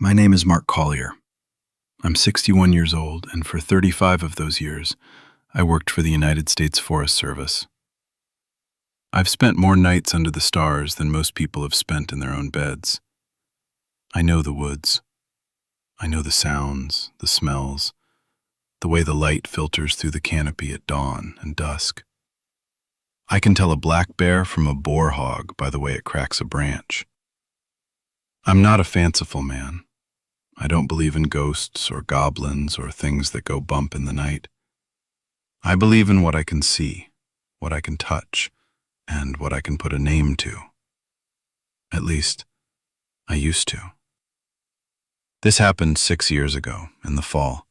My name is Mark Collier. I'm 61 years old, and for 35 of those years, I worked for the United States Forest Service. I've spent more nights under the stars than most people have spent in their own beds. I know the woods. I know the sounds, the smells, the way the light filters through the canopy at dawn and dusk. I can tell a black bear from a boar hog by the way it cracks a branch. I'm not a fanciful man. I don't believe in ghosts or goblins or things that go bump in the night. I believe in what I can see, what I can touch, and what I can put a name to. At least, I used to. This happened 6 years ago, in the fall.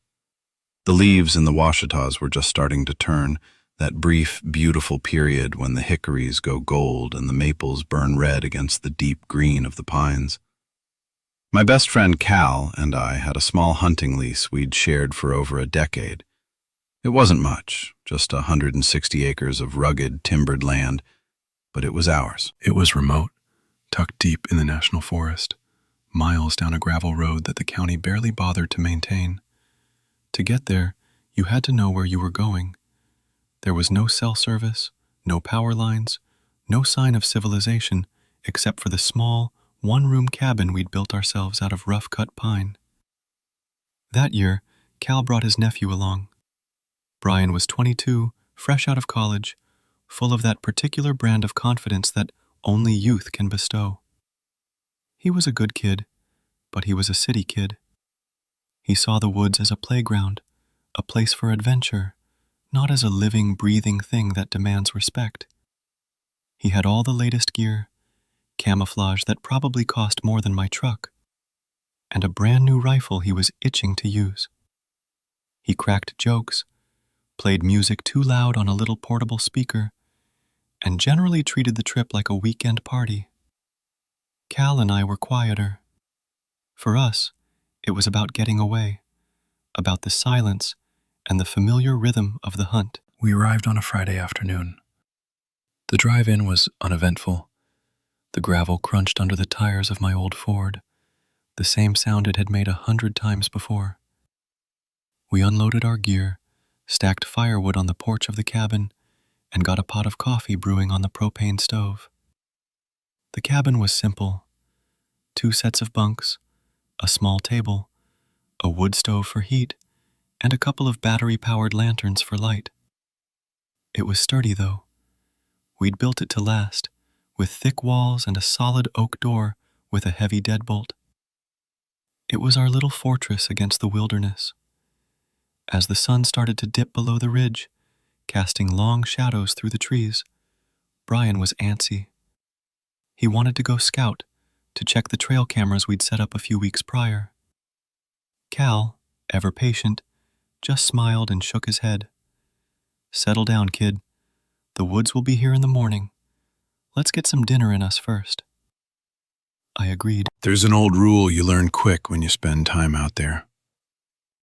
The leaves in the Washitas were just starting to turn, that brief, beautiful period when the hickories go gold and the maples burn red against the deep green of the pines. My best friend Cal and I had a small hunting lease we'd shared for over a decade. It wasn't much, just 160 acres of rugged, timbered land, but it was ours. It was remote, tucked deep in the national forest, miles down a gravel road that the county barely bothered to maintain. To get there, you had to know where you were going. There was no cell service, no power lines, no sign of civilization except for the small, one-room cabin we'd built ourselves out of rough-cut pine. That year, Cal brought his nephew along. Brian was 22, fresh out of college, full of that particular brand of confidence that only youth can bestow. He was a good kid, but he was a city kid. He saw the woods as a playground, a place for adventure, not as a living, breathing thing that demands respect. He had all the latest gear, camouflage that probably cost more than my truck, and a brand new rifle he was itching to use. He cracked jokes, played music too loud on a little portable speaker, and generally treated the trip like a weekend party. Cal and I were quieter. For us, it was about getting away, about the silence and the familiar rhythm of the hunt. We arrived on a Friday afternoon. The drive-in was uneventful. The gravel crunched under the tires of my old Ford, the same sound it had made 100 times before. We unloaded our gear, stacked firewood on the porch of the cabin, and got a pot of coffee brewing on the propane stove. The cabin was simple. 2 sets of bunks, a small table, a wood stove for heat, and a couple of battery-powered lanterns for light. It was sturdy, though. We'd built it to last, with thick walls and a solid oak door with a heavy deadbolt. It was our little fortress against the wilderness. As the sun started to dip below the ridge, casting long shadows through the trees, Brian was antsy. He wanted to go scout, to check the trail cameras we'd set up a few weeks prior. Cal, ever patient, just smiled and shook his head. "Settle down, kid. The woods will be here in the morning. Let's get some dinner in us first." I agreed. There's an old rule you learn quick when you spend time out there.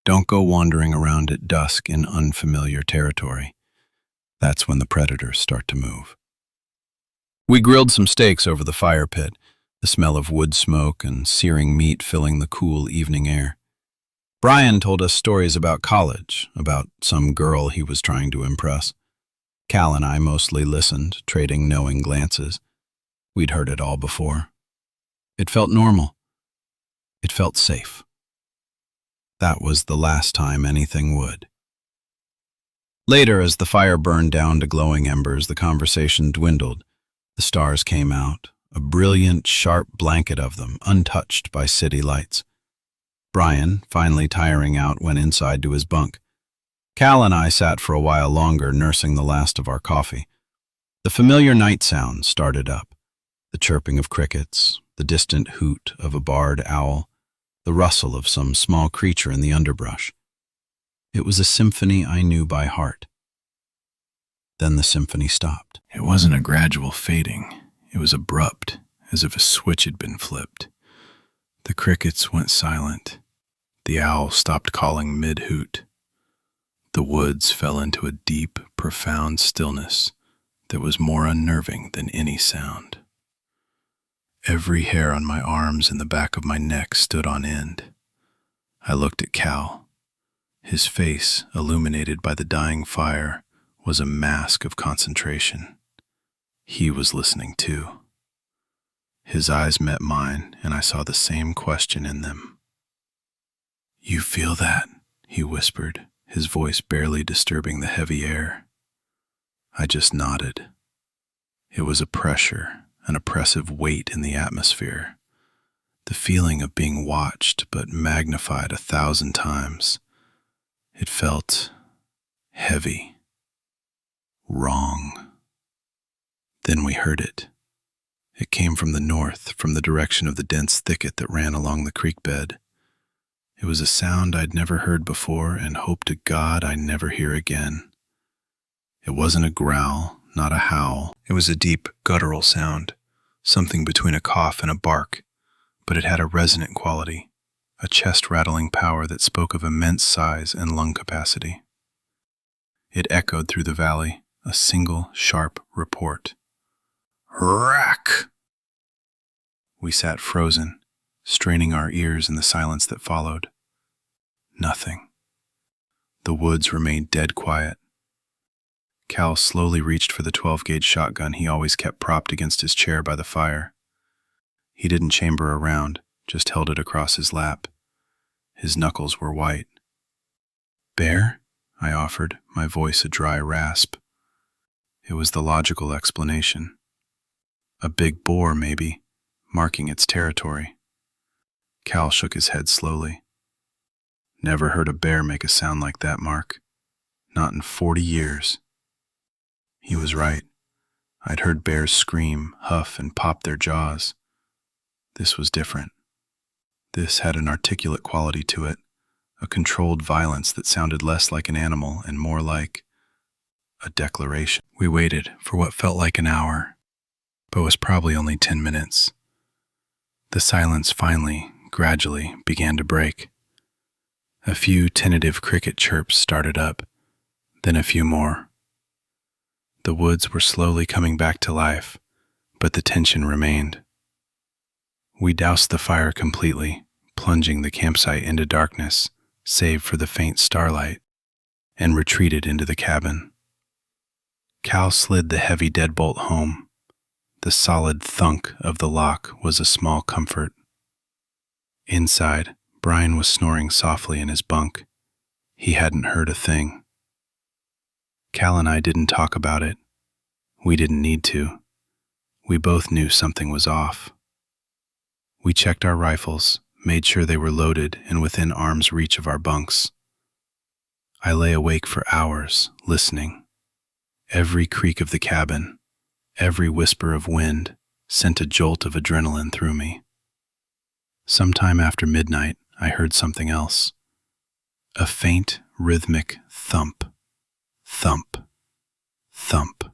Don't go wandering around at dusk in unfamiliar territory. That's when the predators start to move. We grilled some steaks over the fire pit, the smell of wood smoke and searing meat filling the cool evening air. Brian told us stories about college, about some girl he was trying to impress. Cal and I mostly listened, trading knowing glances. We'd heard it all before. It felt normal. It felt safe. That was the last time anything would. Later, as the fire burned down to glowing embers, the conversation dwindled. The stars came out, a brilliant, sharp blanket of them, untouched by city lights. Brian, finally tiring out, went inside to his bunk. Cal and I sat for a while longer, nursing the last of our coffee. The familiar night sounds started up. The chirping of crickets, the distant hoot of a barred owl, the rustle of some small creature in the underbrush. It was a symphony I knew by heart. Then the symphony stopped. It wasn't a gradual fading. It was abrupt, as if a switch had been flipped. The crickets went silent. The owl stopped calling mid-hoot. The woods fell into a deep, profound stillness that was more unnerving than any sound. Every hair on my arms and the back of my neck stood on end. I looked at Cal. His face, illuminated by the dying fire, was a mask of concentration. He was listening too. His eyes met mine, and I saw the same question in them. "You feel that?" he whispered, his voice barely disturbing the heavy air. I just nodded. It was a pressure, an oppressive weight in the atmosphere, the feeling of being watched but magnified 1,000 times. It felt heavy, wrong. Then we heard it. It came from the north, from the direction of the dense thicket that ran along the creek bed. It was a sound I'd never heard before and hoped to God I never hear again. It wasn't a growl, not a howl. It was a deep, guttural sound, something between a cough and a bark, but it had a resonant quality, a chest-rattling power that spoke of immense size and lung capacity. It echoed through the valley, a single, sharp report. Rack! We sat frozen, straining our ears in the silence that followed. Nothing. The woods remained dead quiet. Cal slowly reached for the 12-gauge shotgun he always kept propped against his chair by the fire. He didn't chamber around, just held it across his lap. His knuckles were white. "Bear?" I offered, my voice a dry rasp. It was the logical explanation. A big boar, maybe, marking its territory. Cal shook his head slowly. "Never heard a bear make a sound like that, Mark. Not in 40 years. He was right. I'd heard bears scream, huff, and pop their jaws. This was different. This had an articulate quality to it, a controlled violence that sounded less like an animal and more like a declaration. We waited for what felt like an hour, but was probably only 10 minutes. The silence finally, gradually, began to break. A few tentative cricket chirps started up, then a few more. The woods were slowly coming back to life, but the tension remained. We doused the fire completely, plunging the campsite into darkness, save for the faint starlight, and retreated into the cabin. Cal slid the heavy deadbolt home. The solid thunk of the lock was a small comfort. Inside, Brian was snoring softly in his bunk. He hadn't heard a thing. Cal and I didn't talk about it. We didn't need to. We both knew something was off. We checked our rifles, made sure they were loaded and within arm's reach of our bunks. I lay awake for hours, listening. Every creak of the cabin, every whisper of wind sent a jolt of adrenaline through me. Sometime after midnight, I heard something else. A faint, rhythmic thump, thump, thump.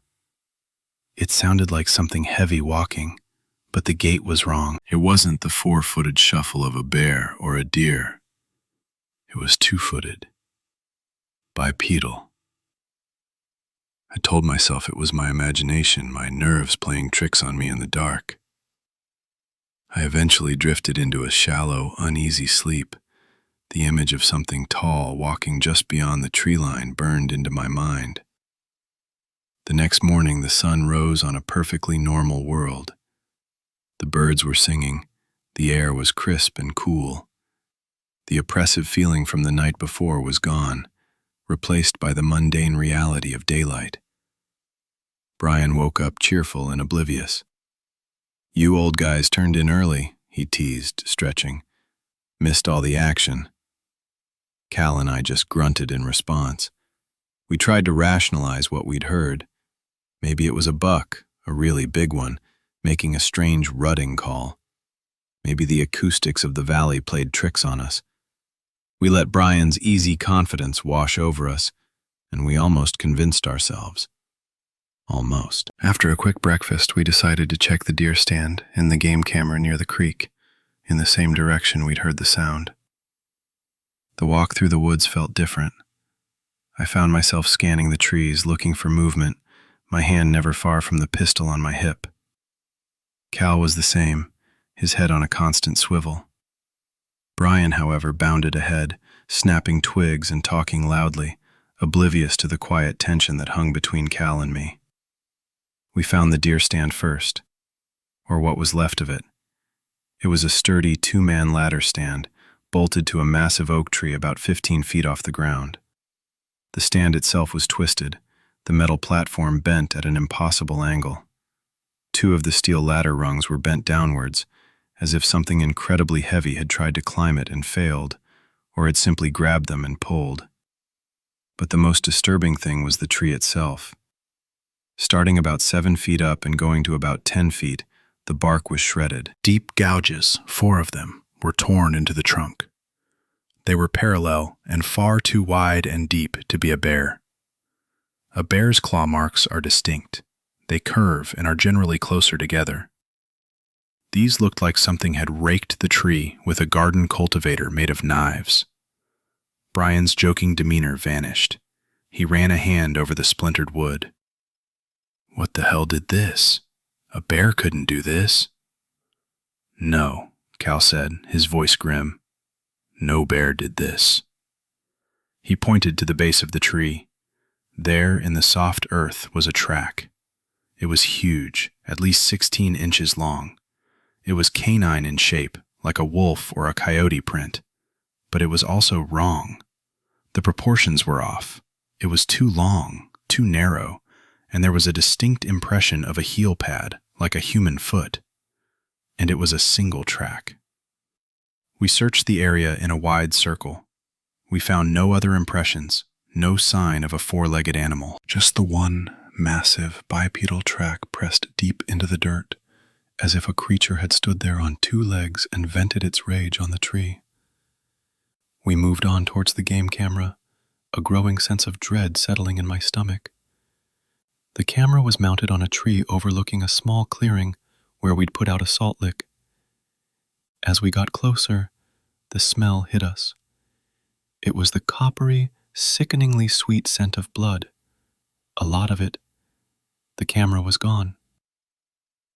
It sounded like something heavy walking, but the gait was wrong. It wasn't the 4-footed shuffle of a bear or a deer. It was 2-footed, bipedal. I told myself it was my imagination, my nerves playing tricks on me in the dark. I eventually drifted into a shallow, uneasy sleep. The image of something tall walking just beyond the tree line burned into my mind. The next morning, the sun rose on a perfectly normal world. The birds were singing. The air was crisp and cool. The oppressive feeling from the night before was gone, replaced by the mundane reality of daylight. Brian woke up cheerful and oblivious. "You old guys turned in early," he teased, stretching. "Missed all the action." Cal and I just grunted in response. We tried to rationalize what we'd heard. Maybe it was a buck, a really big one, making a strange rutting call. Maybe the acoustics of the valley played tricks on us. We let Brian's easy confidence wash over us, and we almost convinced ourselves. Almost. After a quick breakfast, we decided to check the deer stand and the game camera near the creek, in the same direction we'd heard the sound. The walk through the woods felt different. I found myself scanning the trees, looking for movement, my hand never far from the pistol on my hip. Cal was the same. his head on a constant swivel. Brian, however, bounded ahead, snapping twigs and talking loudly, oblivious to the quiet tension that hung between Cal and me. We found the deer stand first, or what was left of it. It was a sturdy two-man ladder stand, bolted to a massive oak tree about 15 feet off the ground. The stand itself was twisted, the metal platform bent at an impossible angle. Two of the steel ladder rungs were bent downwards, as if something incredibly heavy had tried to climb it and failed, or had simply grabbed them and pulled. But the most disturbing thing was the tree itself. Starting about 7 feet up and going to about 10 feet, the bark was shredded. Deep gouges, 4 of them, were torn into the trunk. They were parallel and far too wide and deep to be a bear. A bear's claw marks are distinct. They curve and are generally closer together. These looked like something had raked the tree with a garden cultivator made of knives. Brian's joking demeanor vanished. He ran a hand over the splintered wood. What the hell did this? A bear couldn't do this. No, Cal said, his voice grim. No bear did this. He pointed to the base of the tree. There in the soft earth was a track. It was huge, at least 16 inches long. It was canine in shape, like a wolf or a coyote print. But it was also wrong. The proportions were off. It was too long, too narrow, and there was a distinct impression of a heel pad, like a human foot. And it was a single track. We searched the area in a wide circle. We found no other impressions, no sign of a four-legged animal, just the one massive bipedal track pressed deep into the dirt, as if a creature had stood there on 2 legs and vented its rage on the tree. We moved on towards the game camera, a growing sense of dread settling in my stomach. The camera was mounted on a tree overlooking a small clearing where we'd put out a salt lick. As we got closer, the smell hit us. It was the coppery, sickeningly sweet scent of blood. A lot of it. The camera was gone.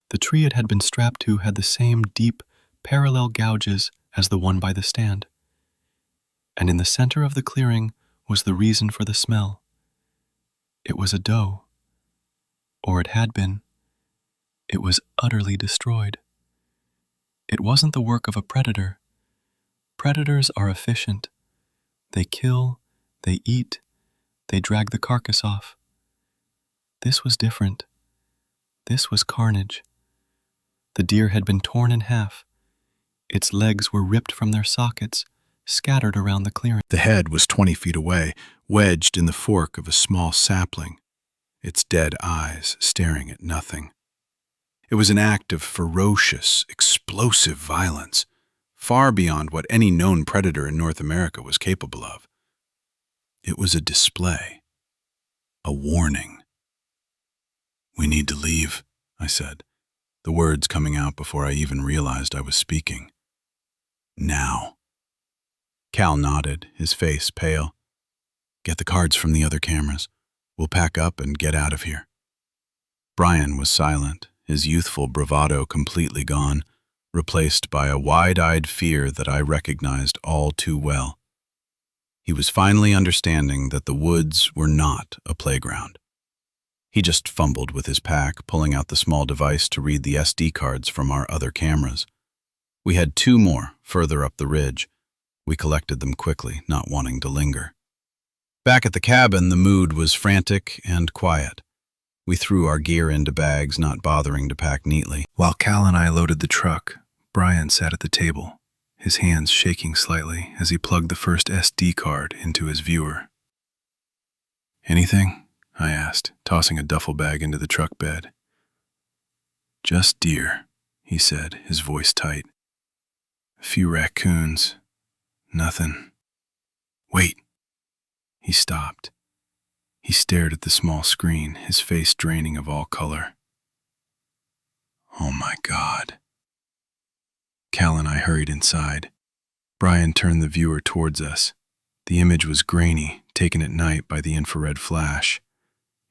The tree it had been strapped to had the same deep, parallel gouges as the one by the stand. And in the center of the clearing was the reason for the smell. It was a doe. Or it had been. It was utterly destroyed. It wasn't the work of a predator. Predators are efficient. They kill, they eat, they drag the carcass off. This was different. This was carnage. The deer had been torn in half. Its legs were ripped from their sockets, scattered around the clearing. The head was 20 feet away, wedged in the fork of a small sapling, its dead eyes staring at nothing. It was an act of ferocious, explosive violence, far beyond what any known predator in North America was capable of. It was a display, a warning. "We need to leave," I said, the words coming out before I even realized I was speaking. "Now." Cal nodded, his face pale. "Get the cards from the other cameras. We'll pack up and get out of here." Brian was silent, his youthful bravado completely gone, replaced by a wide-eyed fear that I recognized all too well. He was finally understanding that the woods were not a playground. He just fumbled with his pack, pulling out the small device to read the SD cards from our other cameras. We had 2 more further up the ridge. We collected them quickly, not wanting to linger. Back at the cabin, the mood was frantic and quiet. We threw our gear into bags, not bothering to pack neatly. While Cal and I loaded the truck, Brian sat at the table, his hands shaking slightly as he plugged the first SD card into his viewer. "Anything?" I asked, tossing a duffel bag into the truck bed. "Just deer," he said, his voice tight. "A few raccoons. Nothing." "Wait." He stopped. He stared at the small screen, his face draining of all color. "Oh my God." Cal and I hurried inside. Brian turned the viewer towards us. The image was grainy, taken at night by the infrared flash.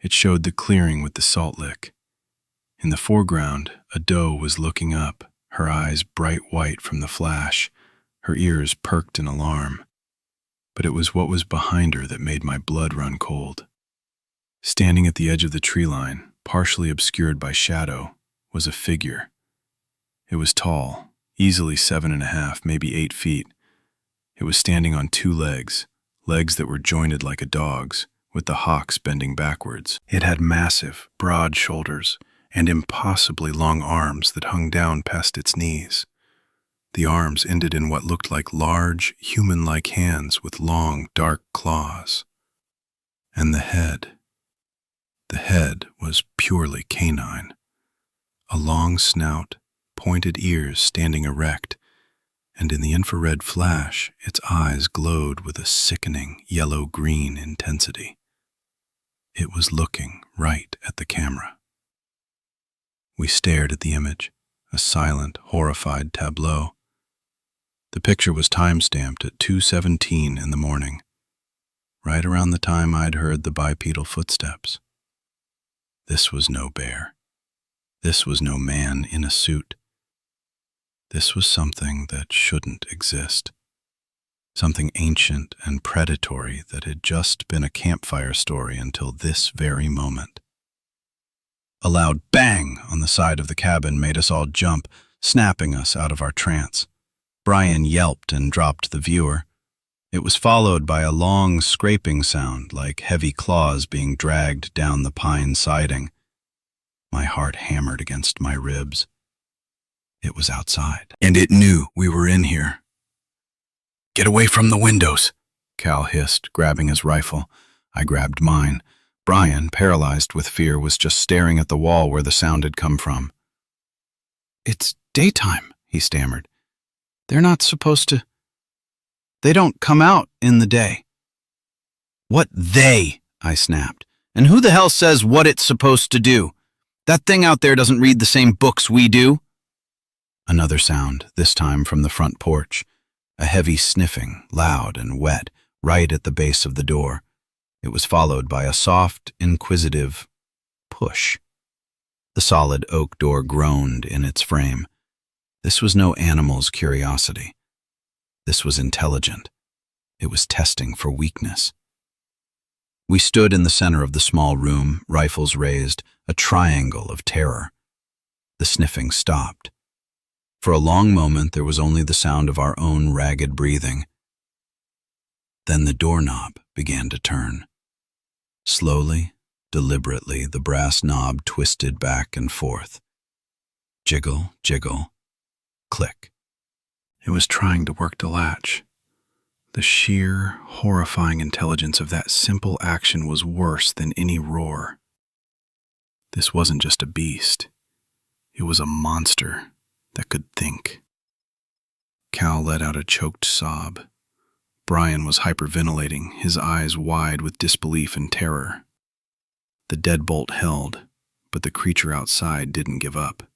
It showed the clearing with the salt lick. In the foreground, a doe was looking up, her eyes bright white from the flash, her ears perked in alarm. But it was what was behind her that made my blood run cold. Standing at the edge of the tree line, partially obscured by shadow, was a figure. It was tall, easily 7.5, maybe 8 feet. It was standing on 2 legs, legs that were jointed like a dog's, with the hocks bending backwards. It had massive, broad shoulders and impossibly long arms that hung down past its knees. The arms ended in what looked like large, human-like hands with long, dark claws. And the head was purely canine. A long snout, pointed ears standing erect, and in the infrared flash, its eyes glowed with a sickening yellow-green intensity. It was looking right at the camera. We stared at the image, a silent, horrified tableau. The picture was time-stamped at 2:17 in the morning, right around the time I'd heard the bipedal footsteps. This was no bear. This was no man in a suit. This was something that shouldn't exist. Something ancient and predatory that had just been a campfire story until this very moment. A loud bang on the side of the cabin made us all jump, snapping us out of our trance. Brian yelped and dropped the viewer. It was followed by a long scraping sound like heavy claws being dragged down the pine siding. My heart hammered against my ribs. It was outside, and it knew we were in here. "Get away from the windows," Cal hissed, grabbing his rifle. I grabbed mine. Brian, paralyzed with fear, was just staring at the wall where the sound had come from. "It's daytime," he stammered. "They're not supposed to. They don't come out in the day." "What they?" I snapped. "And who the hell says what it's supposed to do? That thing out there doesn't read the same books we do." Another sound, this time from the front porch. A heavy sniffing, loud and wet, right at the base of the door. It was followed by a soft, inquisitive push. The solid oak door groaned in its frame. This was no animal's curiosity. This was intelligent. It was testing for weakness. We stood in the center of the small room, rifles raised, a triangle of terror. The sniffing stopped. For a long moment, there was only the sound of our own ragged breathing. Then the doorknob began to turn. Slowly, deliberately, the brass knob twisted back and forth. Jiggle, jiggle, click. It was trying to work the latch. The sheer, horrifying intelligence of that simple action was worse than any roar. This wasn't just a beast. It was a monster that could think. Cal let out a choked sob. Brian was hyperventilating, his eyes wide with disbelief and terror. The deadbolt held, but the creature outside didn't give up.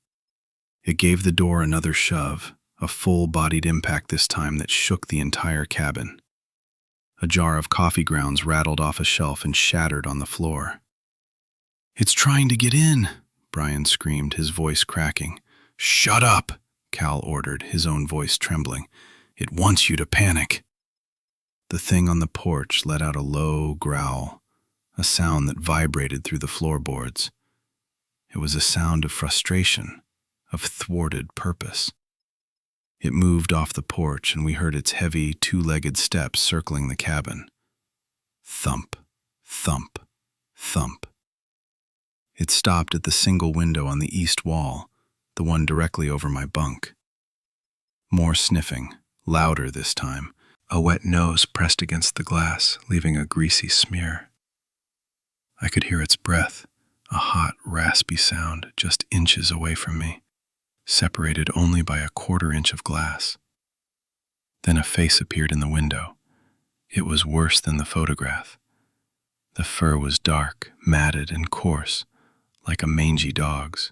It gave the door another shove, a full-bodied impact this time that shook the entire cabin. A jar of coffee grounds rattled off a shelf and shattered on the floor. "It's trying to get in," Brian screamed, his voice cracking. "Shut up," Cal ordered, his own voice trembling. "It wants you to panic." The thing on the porch let out a low growl, a sound that vibrated through the floorboards. It was a sound of frustration, of thwarted purpose. It moved off the porch, and we heard its heavy, two-legged steps circling the cabin. Thump, thump, thump. It stopped at the single window on the east wall, the one directly over my bunk. More sniffing, louder this time. A wet nose pressed against the glass, leaving a greasy smear. I could hear its breath, a hot, raspy sound just inches away from me, separated only by a quarter-inch of glass. Then a face appeared in the window. It was worse than the photograph. The fur was dark, matted, and coarse, like a mangy dog's.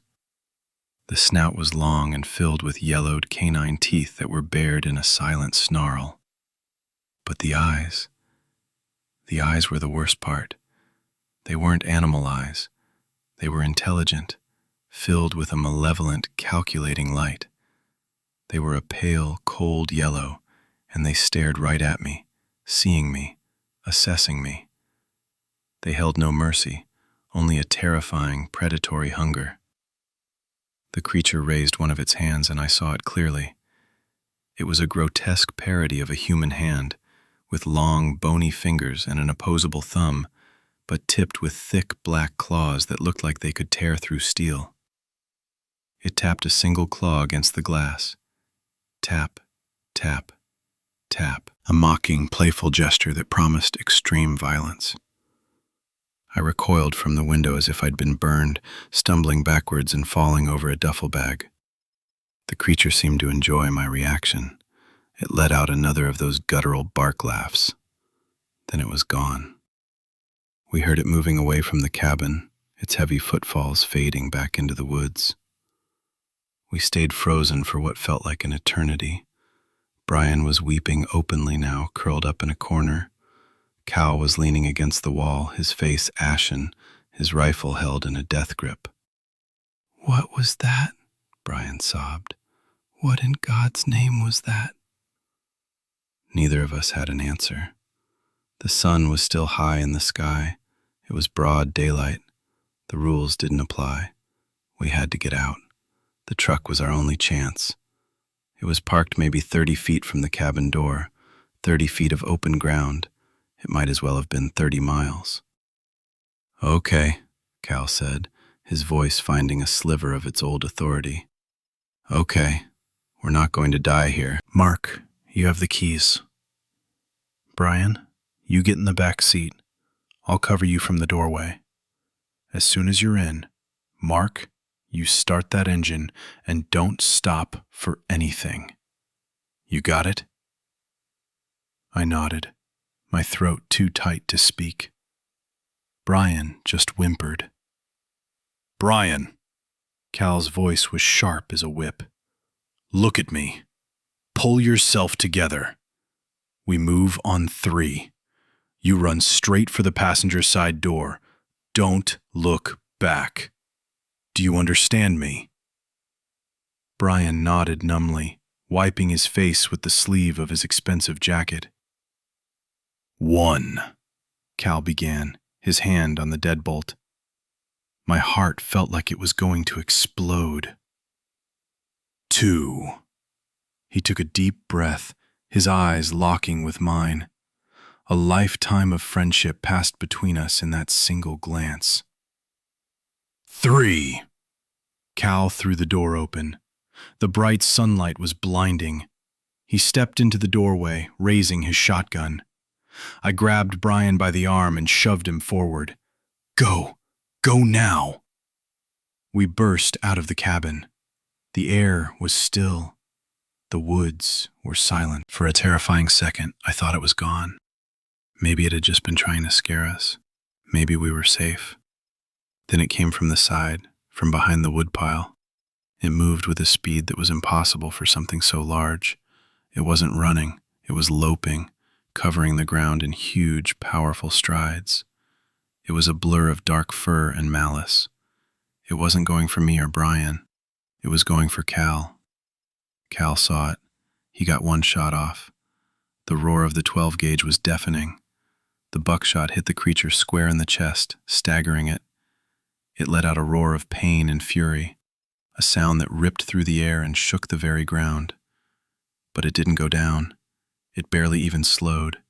The snout was long and filled with yellowed canine teeth that were bared in a silent snarl. But the eyes were the worst part. They weren't animal eyes. They were intelligent, filled with a malevolent, calculating light. They were a pale, cold yellow, and they stared right at me, seeing me, assessing me. They held no mercy, only a terrifying, predatory hunger. The creature raised one of its hands, and I saw it clearly. It was a grotesque parody of a human hand, with long, bony fingers and an opposable thumb, but tipped with thick black claws that looked like they could tear through steel. It tapped a single claw against the glass. Tap, tap, tap, a mocking, playful gesture that promised extreme violence. I recoiled from the window as if I'd been burned, stumbling backwards and falling over a duffel bag. The creature seemed to enjoy my reaction. It let out another of those guttural bark laughs. Then it was gone. We heard it moving away from the cabin, its heavy footfalls fading back into the woods. We stayed frozen for what felt like an eternity. Brian was weeping openly now, curled up in a corner. Cal was leaning against the wall, his face ashen, his rifle held in a death grip. "What was that?" Brian sobbed. "What in God's name was that?" Neither of us had an answer. The sun was still high in the sky. It was broad daylight. The rules didn't apply. We had to get out. The truck was our only chance. It was parked maybe 30 feet from the cabin door, 30 feet of open ground. It might as well have been 30 miles. "Okay," Cal said, his voice finding a sliver of its old authority. "Okay, we're not going to die here. Mark, you have the keys. Brian, you get in the back seat. I'll cover you from the doorway. As soon as you're in, Mark, you start that engine and don't stop for anything. You got it?" I nodded, my throat too tight to speak. Brian just whimpered. "Brian," Cal's voice was sharp as a whip. "Look at me. Pull yourself together. We move on 3. You run straight for the passenger side door. Don't look back. Do you understand me?" Brian nodded numbly, wiping his face with the sleeve of his expensive jacket. 1, Cal began, his hand on the deadbolt. My heart felt like it was going to explode. 2. He took a deep breath, his eyes locking with mine. A lifetime of friendship passed between us in that single glance. 3. Cal threw the door open. The bright sunlight was blinding. He stepped into the doorway, raising his shotgun. I grabbed Brian by the arm and shoved him forward. "Go! Go now!" We burst out of the cabin. The air was still. The woods were silent. For a terrifying second, I thought it was gone. Maybe it had just been trying to scare us. Maybe we were safe. Then it came from the side, from behind the woodpile. It moved with a speed that was impossible for something so large. It wasn't running, it was loping, covering the ground in huge, powerful strides. It was a blur of dark fur and malice. It wasn't going for me or Brian. It was going for Cal. Cal saw it. He got one shot off. The roar of the 12 gauge was deafening. The buckshot hit the creature square in the chest, staggering it. It let out a roar of pain and fury, a sound that ripped through the air and shook the very ground. But it didn't go down. It barely even slowed.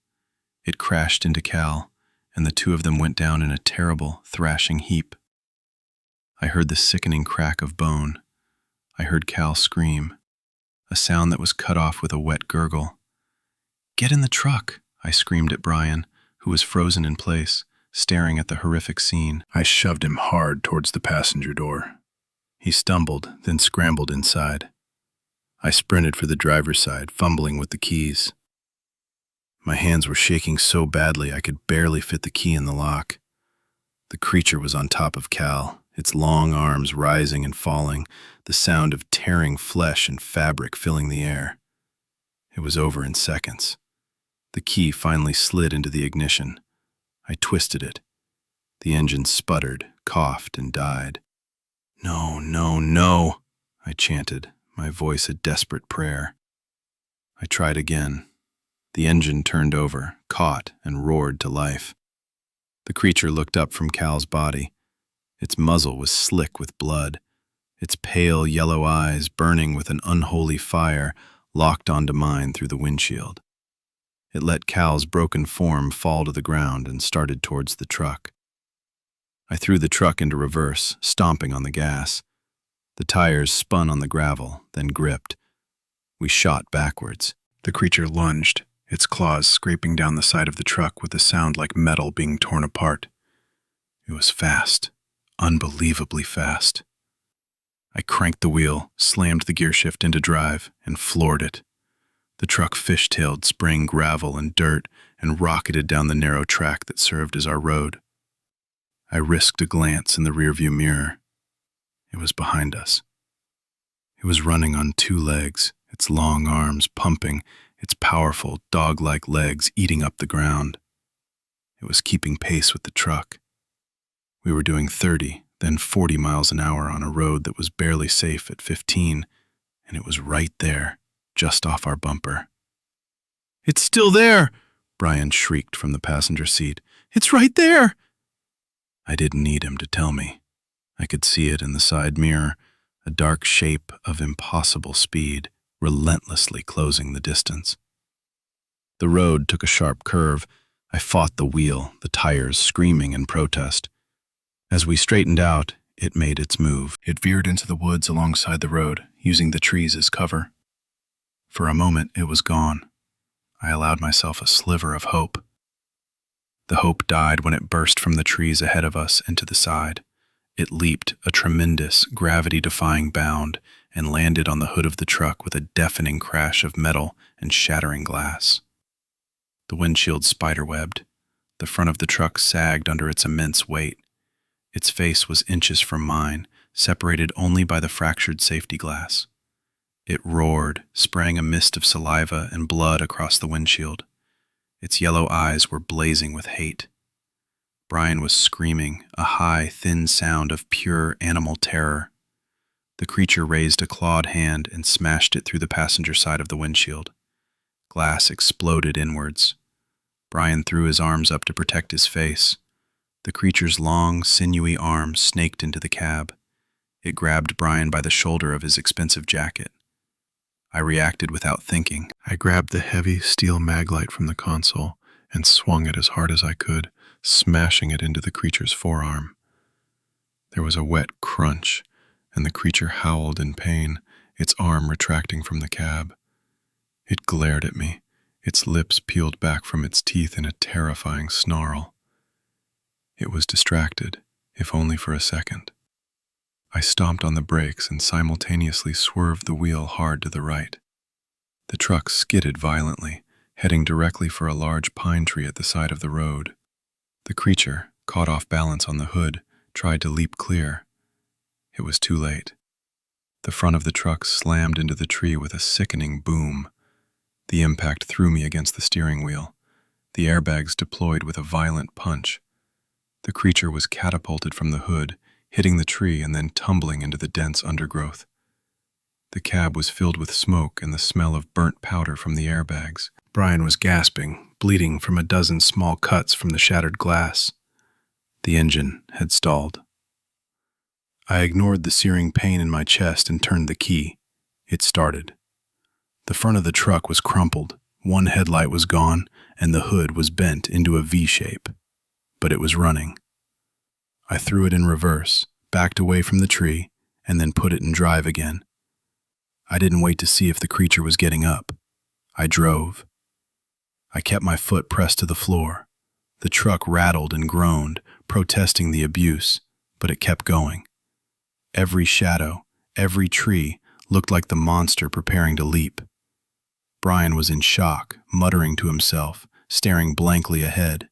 It crashed into Cal, and the two of them went down in a terrible, thrashing heap. I heard the sickening crack of bone. I heard Cal scream, a sound that was cut off with a wet gurgle. "Get in the truck," I screamed at Brian, who was frozen in place, staring at the horrific scene. I shoved him hard towards the passenger door. He stumbled, then scrambled inside. I sprinted for the driver's side, fumbling with the keys. My hands were shaking so badly I could barely fit the key in the lock. The creature was on top of Cal, its long arms rising and falling, the sound of tearing flesh and fabric filling the air. It was over in seconds. The key finally slid into the ignition. I twisted it. The engine sputtered, coughed, and died. "No, no, no," I chanted, my voice a desperate prayer. I tried again. The engine turned over, caught, and roared to life. The creature looked up from Cal's body. Its muzzle was slick with blood. Its pale yellow eyes, burning with an unholy fire, locked onto mine through the windshield. It let Cal's broken form fall to the ground and started towards the truck. I threw the truck into reverse, stomping on the gas. The tires spun on the gravel, then gripped. We shot backwards. The creature lunged, its claws scraping down the side of the truck with a sound like metal being torn apart. It was fast, unbelievably fast. I cranked the wheel, slammed the gearshift into drive, and floored it. The truck fishtailed, spraying gravel and dirt, and rocketed down the narrow track that served as our road. I risked a glance in the rearview mirror. It was behind us. It was running on two legs, its long arms pumping, its powerful, dog-like legs eating up the ground. It was keeping pace with the truck. We were doing 30, then 40 miles an hour on a road that was barely safe at 15, and it was right there, just off our bumper. "It's still there!" Brian shrieked from the passenger seat. "It's right there!" I didn't need him to tell me. I could see it in the side mirror, a dark shape of impossible speed, relentlessly closing the distance. The road took a sharp curve. I fought the wheel, the tires screaming in protest. As we straightened out, it made its move. It veered into the woods alongside the road, using the trees as cover. For a moment, it was gone. I allowed myself a sliver of hope. The hope died when it burst from the trees ahead of us and to the side. It leaped a tremendous, gravity-defying bound and landed on the hood of the truck with a deafening crash of metal and shattering glass. The windshield spiderwebbed. The front of the truck sagged under its immense weight. Its face was inches from mine, separated only by the fractured safety glass. It roared, spraying a mist of saliva and blood across the windshield. Its yellow eyes were blazing with hate. Brian was screaming, a high, thin sound of pure animal terror. The creature raised a clawed hand and smashed it through the passenger side of the windshield. Glass exploded inwards. Brian threw his arms up to protect his face. The creature's long, sinewy arm snaked into the cab. It grabbed Brian by the shoulder of his expensive jacket. I reacted without thinking. I grabbed the heavy steel maglite from the console and swung it as hard as I could, smashing it into the creature's forearm. There was a wet crunch, and the creature howled in pain, its arm retracting from the cab. It glared at me, its lips peeled back from its teeth in a terrifying snarl. It was distracted, if only for a second. I stomped on the brakes and simultaneously swerved the wheel hard to the right. The truck skidded violently, heading directly for a large pine tree at the side of the road. The creature, caught off balance on the hood, tried to leap clear. It was too late. The front of the truck slammed into the tree with a sickening boom. The impact threw me against the steering wheel. The airbags deployed with a violent punch. The creature was catapulted from the hood, hitting the tree and then tumbling into the dense undergrowth. The cab was filled with smoke and the smell of burnt powder from the airbags. Brian was gasping, bleeding from a dozen small cuts from the shattered glass. The engine had stalled. I ignored the searing pain in my chest and turned the key. It started. The front of the truck was crumpled, one headlight was gone, and the hood was bent into a V shape. But it was running. I threw it in reverse, backed away from the tree, and then put it in drive again. I didn't wait to see if the creature was getting up. I drove. I kept my foot pressed to the floor. The truck rattled and groaned, protesting the abuse, but it kept going. Every shadow, every tree looked like the monster preparing to leap. Brian was in shock, muttering to himself, staring blankly ahead.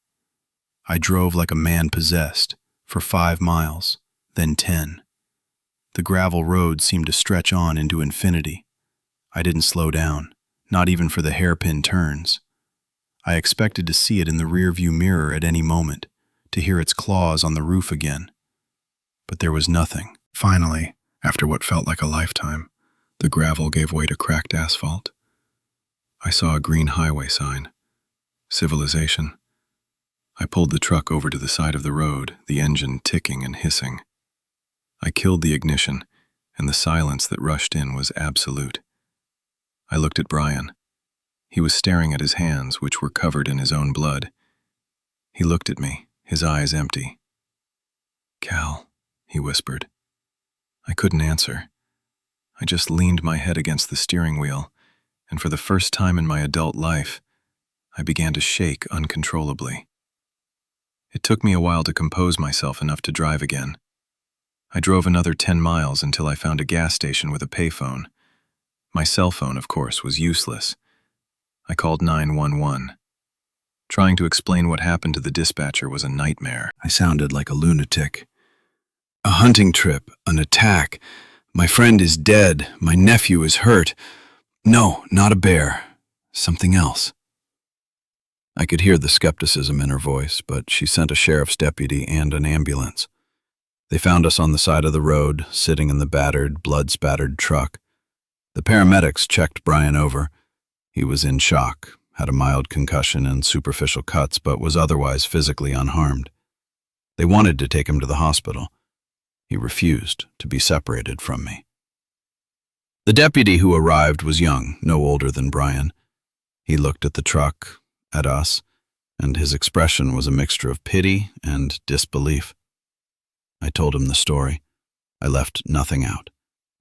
I drove like a man possessed, for 5 miles, then 10. The gravel road seemed to stretch on into infinity. I didn't slow down, not even for the hairpin turns. I expected to see it in the rearview mirror at any moment, to hear its claws on the roof again. But there was nothing. Finally, after what felt like a lifetime, The gravel gave way to cracked asphalt. I saw a green highway sign. Civilization. I pulled the truck over to the side of the road, the engine ticking and hissing. I killed the ignition, and the silence that rushed in was absolute. I looked at Brian. He was staring at his hands, which were covered in his own blood. He looked at me, his eyes empty. "Cal," he whispered. I couldn't answer. I just leaned my head against the steering wheel, and for the first time in my adult life, I began to shake uncontrollably. It took me a while to compose myself enough to drive again. I drove another 10 miles until I found a gas station with a payphone. My cell phone, of course, was useless. I called 911. Trying to explain what happened to the dispatcher was a nightmare. I sounded like a lunatic. "A hunting trip, an attack. My friend is dead. My nephew is hurt. No, not a bear. Something else." I could hear the skepticism in her voice, but she sent a sheriff's deputy and an ambulance. They found us on the side of the road, sitting in the battered, blood-spattered truck. The paramedics checked Brian over. He was in shock, had a mild concussion and superficial cuts, but was otherwise physically unharmed. They wanted to take him to the hospital. He refused to be separated from me. The deputy who arrived was young, no older than Brian. He looked at the truck, at us, and his expression was a mixture of pity and disbelief. I told him the story. I left nothing out.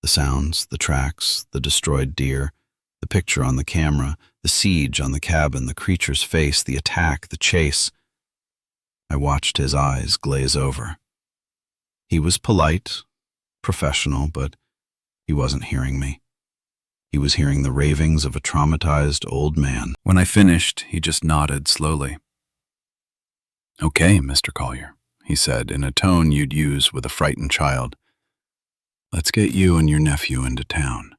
The sounds, the tracks, the destroyed deer, the picture on the camera, the siege on the cabin, the creature's face, the attack, the chase. I watched his eyes glaze over. He was polite, professional, but he wasn't hearing me. He was hearing the ravings of a traumatized old man. When I finished, he just nodded slowly. "Okay, Mr. Collier," he said in a tone you'd use with a frightened child. "Let's get you and your nephew into town.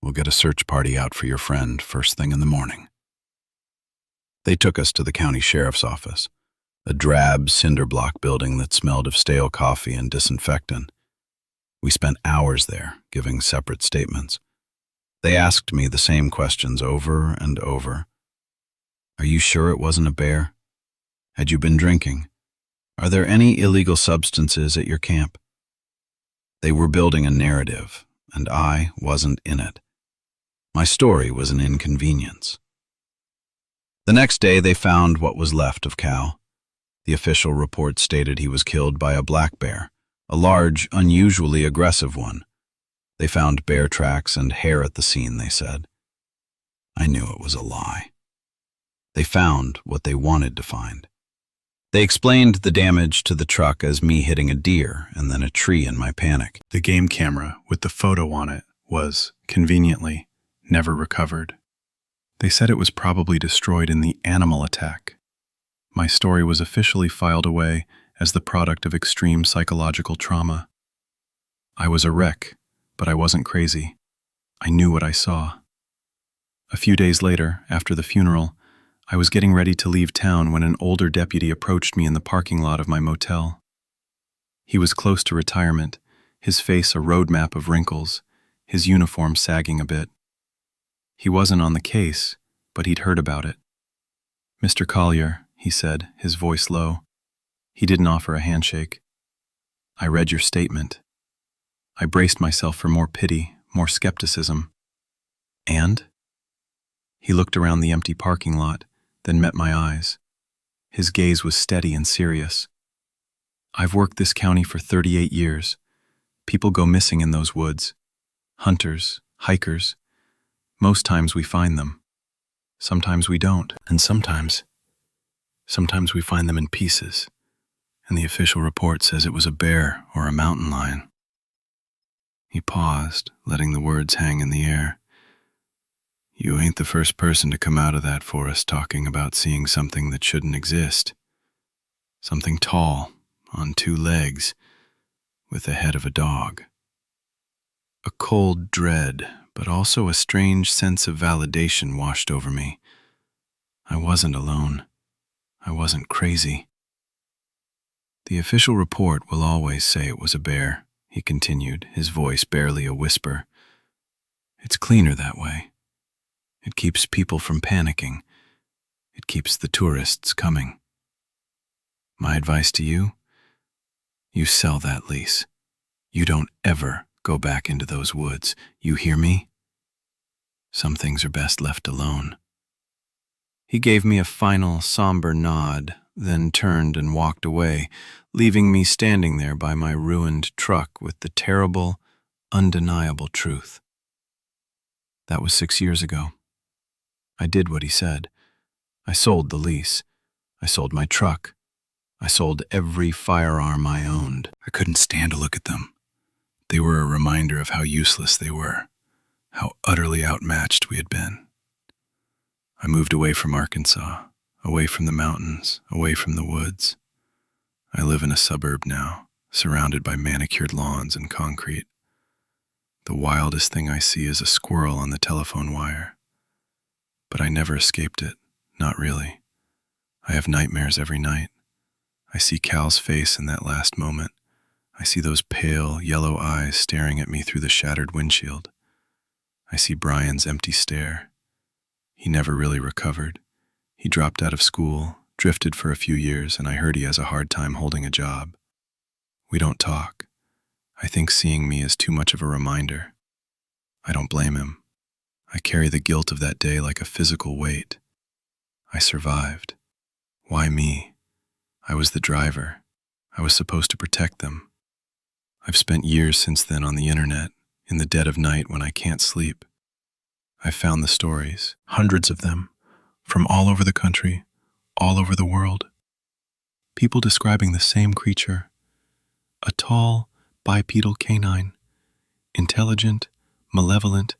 We'll get a search party out for your friend first thing in the morning." They took us to the county sheriff's office, a drab cinder block building that smelled of stale coffee and disinfectant. We spent hours there, giving separate statements. They asked me the same questions over and over. "Are you sure it wasn't a bear? Had you been drinking? Are there any illegal substances at your camp?" They were building a narrative, and I wasn't in it. My story was an inconvenience. The next day they found what was left of Cal. The official report stated he was killed by a black bear, a large, unusually aggressive one. They found bear tracks and hair at the scene, they said. I knew it was a lie. They found what they wanted to find. They explained the damage to the truck as me hitting a deer and then a tree in my panic. The game camera with the photo on it was, conveniently, never recovered. They said it was probably destroyed in the animal attack. My story was officially filed away as the product of extreme psychological trauma. I was a wreck, but I wasn't crazy. I knew what I saw. A few days later, after the funeral, I was getting ready to leave town when an older deputy approached me in the parking lot of my motel. He was close to retirement, his face a roadmap of wrinkles, his uniform sagging a bit. He wasn't on the case, but he'd heard about it. "Mr. Collier," he said, his voice low. He didn't offer a handshake. "I read your statement." I braced myself for more pity, more skepticism. "And?" He looked around the empty parking lot, then met my eyes. His gaze was steady and serious. "I've worked this county for 38 years. People go missing in those woods. Hunters, hikers. Most times we find them. Sometimes we don't. And sometimes we find them in pieces. And the official report says it was a bear or a mountain lion." He paused, letting the words hang in the air. "You ain't the first person to come out of that forest talking about seeing something that shouldn't exist. Something tall, on 2 legs, with the head of a dog." A cold dread, but also a strange sense of validation washed over me. I wasn't alone. I wasn't crazy. "The official report will always say it was a bear," he continued, his voice barely a whisper. It's cleaner that way. It keeps people from panicking. It keeps the tourists coming. My advice to you? You sell that lease. You don't ever go back into those woods. You hear me? Some things are best left alone. He gave me a final somber nod, then turned and walked away, leaving me standing there by my ruined truck with the terrible, undeniable truth. That was 6 years ago. I did what he said. I sold the lease. I sold my truck. I sold every firearm I owned. I couldn't stand to look at them. They were a reminder of how useless they were, how utterly outmatched we had been. I moved away from Arkansas, away from the mountains, away from the woods. I live in a suburb now, surrounded by manicured lawns and concrete. The wildest thing I see is a squirrel on the telephone wire. But I never escaped it, not really. I have nightmares every night. I see Cal's face in that last moment. I see those pale, yellow eyes staring at me through the shattered windshield. I see Brian's empty stare. He never really recovered. He dropped out of school, drifted for a few years, and I heard he has a hard time holding a job. We don't talk. I think seeing me is too much of a reminder. I don't blame him. I carry the guilt of that day like a physical weight. I survived. Why me? I was the driver. I was supposed to protect them. I've spent years since then on the internet, in the dead of night when I can't sleep. I've found the stories, hundreds of them, from all over the country, all over the world. People describing the same creature, a tall, bipedal canine, intelligent, malevolent,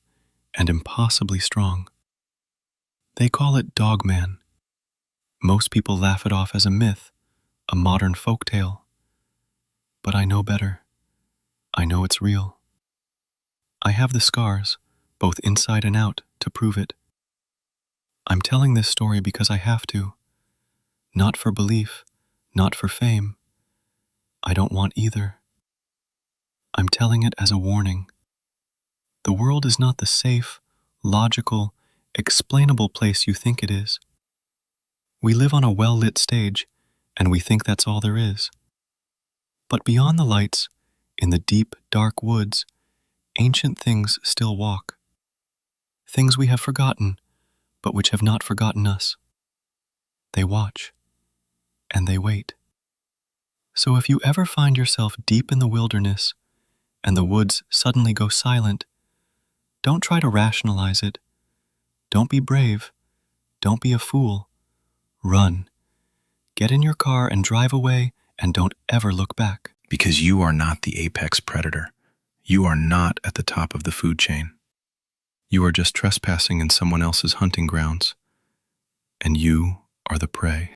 and impossibly strong. They call it Dogman. Most people laugh it off as a myth, a modern folktale. But I know better. I know it's real. I have the scars, both inside and out, to prove it. I'm telling this story because I have to. Not for belief, not for fame. I don't want either. I'm telling it as a warning. The world is not the safe, logical, explainable place you think it is. We live on a well-lit stage, and we think that's all there is. But beyond the lights, in the deep, dark woods, ancient things still walk. Things we have forgotten, but which have not forgotten us. They watch, and they wait. So if you ever find yourself deep in the wilderness, and the woods suddenly go silent, don't try to rationalize it. Don't be brave. Don't be a fool. Run. Get in your car and drive away, and don't ever look back. Because you are not the apex predator. You are not at the top of the food chain. You are just trespassing in someone else's hunting grounds. And you are the prey.